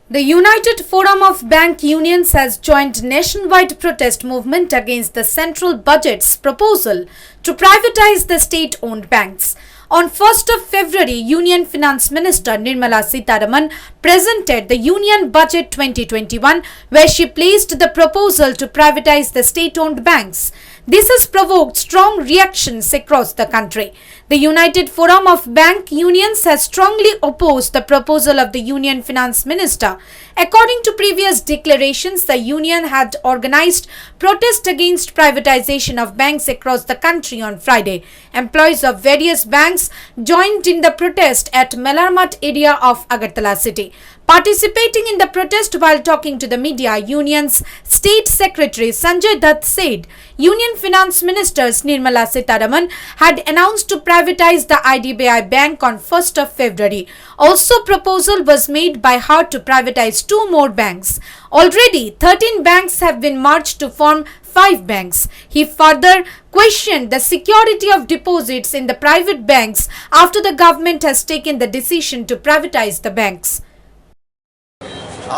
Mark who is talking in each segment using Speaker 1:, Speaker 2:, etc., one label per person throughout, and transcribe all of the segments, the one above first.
Speaker 1: The United Forum of Bank Unions has joined nationwide protest movement against the central budget's proposal to privatize the state-owned banks. On 1st of February, Union Finance Minister Nirmala Sitharaman presented the Union Budget 2021, where she placed the proposal to privatize the state-owned banks. This has provoked strong reactions across the country. The United Forum of Bank Unions has strongly opposed the proposal of the Union Finance Minister. According to previous declarations, the union had organized protest against privatization of banks across the country on Friday. Employees of various banks joined in the protest at Melarmat area of Agartala city. Participating in the protest while talking to the media, Union's State Secretary Sanjay Dutt said Union Finance Minister Nirmala Sitharaman had announced to privatize the IDBI Bank on 1st of February. Also, proposal was made by her to privatize 2 more banks. Already, 13 banks have been merged to form 5 banks. He further questioned the security of deposits in the private banks after the government has taken the decision to privatize the banks.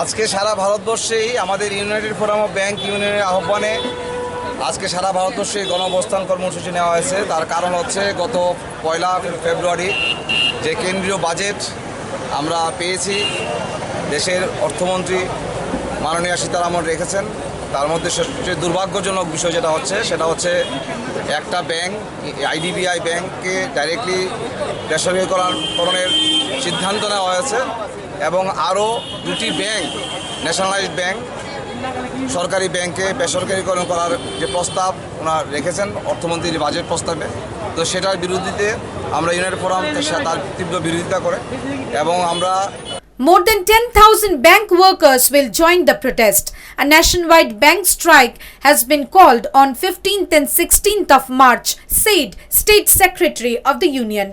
Speaker 2: আজকে সারা ভারতবর্ষেই আমাদের United forum of bank ইউনিয়নের আহ্বানে আজকে সারা ভারতবর্ষে গণঅবস্থান কর্মসূচি নেওয়া হয়েছে। তার কারণ হচ্ছে গত 1 ফেব্রুয়ারি যে কেন্দ্রীয় বাজেট আমরা পেয়েছি, দেশের অর্থমন্ত্রী মাননীয় সীতারামন রেখেছেন, তার মধ্যে সবচেয়ে দুর্ভাগ্যজনক বিষয় যেটা হচ্ছে সেটা হচ্ছে একটা ব্যাংক আইডিবিআই ব্যাংককে ডাইরেক্টলি বেসরকারীকরণের সিদ্ধান্ত নেওয়া হয়েছে এবং আরও 2টি ব্যাংক ন্যাশনালাইজড ব্যাংক সরকারি ব্যাংকে বেসরকারীকরণ করার যে প্রস্তাব ওনারা রেখেছেন অর্থমন্ত্রীর বাজেট প্রস্তাবে, তো সেটার বিরোধিতে আমরা ইউনাইটেড ফোরাম তার তীব্র বিরোধিতা করে এবং আমরা
Speaker 1: More than 10,000 bank workers will join the protest. A nationwide bank strike has been called on 15th and 16th of March, said State Secretary of the Union.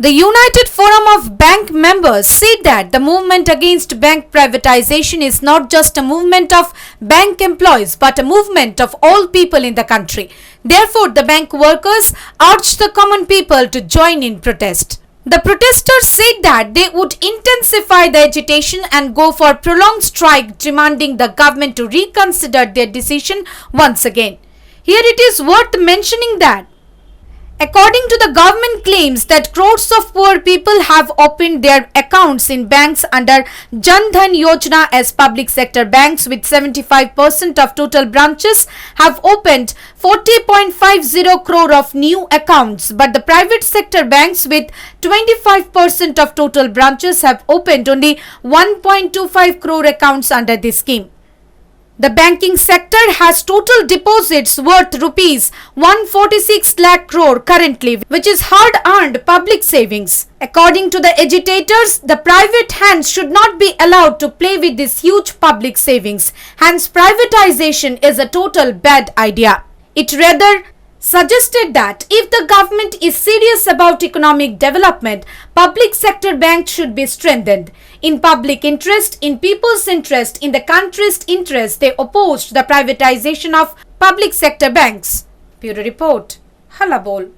Speaker 1: The United Forum of Bank members said that the movement against bank privatization is not just a movement of bank employees but a movement of all people in the country. Therefore, the bank workers urged the common people to join in protest. The protesters said that they would intensify the agitation and go for prolonged strike, demanding the government to reconsider their decision once again. Here it is worth mentioning that according to the government claims that crores of poor people have opened their accounts in banks under Jan Dhan Yojana, as public sector banks with 75% of total branches have opened 40.50 crore of new accounts, but the private sector banks with 25% of total branches have opened only 1.25 crore accounts under this scheme. The banking sector has total deposits worth rupees 146 lakh crore currently, which is hard-earned public savings. According to the agitators, the private hands should not be allowed to play with this huge public savings. Hence, privatization is a total bad idea. It rather suggested that if the government is serious about economic development, public sector banks should be strengthened. In public interest, in people's interest, in the country's interest, they opposed the privatization of public sector banks. Bureau Report, Hallabol.